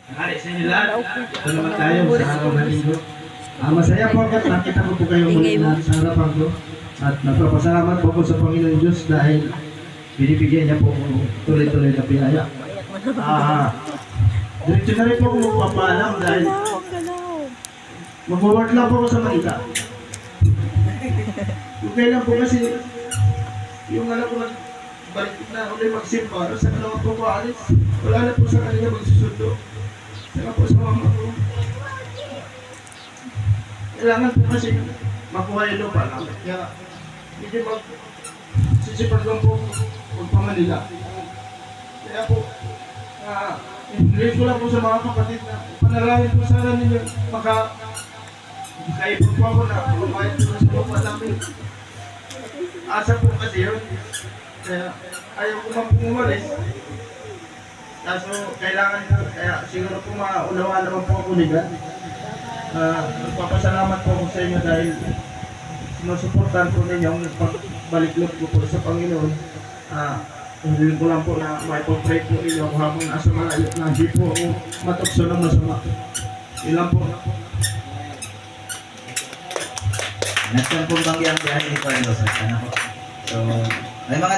Sa inyo lahat, ito naman tayo sa araw na linggo. Masaya po agad nakita ko po kayo muli na sa harapan ko. At nagpapasalamat po ako sa Panginoon Diyos dahil binibigyan niya po tuloy-tuloy na pinaya. Diretso na rin po ako magpapaalam dahil mag-work lang po ako sa Manila. Okay lang po kasi yung alam ko balik na ulit magsimpa, sa naman po ko alis. Wala na po sa kanila magsusundo. Saka po sa mama ko. Kailangan po kasi makuha yung lupa namin. Kaya hindi sisipag lang po magpa-Manila. Kaya po, i-blame ko lang po sa mga kapatid na panalangin po sana ninyo makaipon po ako na kumain po sa lupa namin. Asa po kasi yun. Kaya ayaw ko man po umalis. Kaso kailangan po, kaya siguro po maunawa naman po ako nila. Nagpapasalamat po ako sa inyo dahil sinusuportahan po ninyo ang pagbalik-loob ko po sa Panginoon. Hindi ko lang po na maipag-pray po ninyo ako habang nasa malayo na hindi po ako matukso ng masama. Ilan po. Nagsampung banggi ang biyahe ni Carlos. So, may mga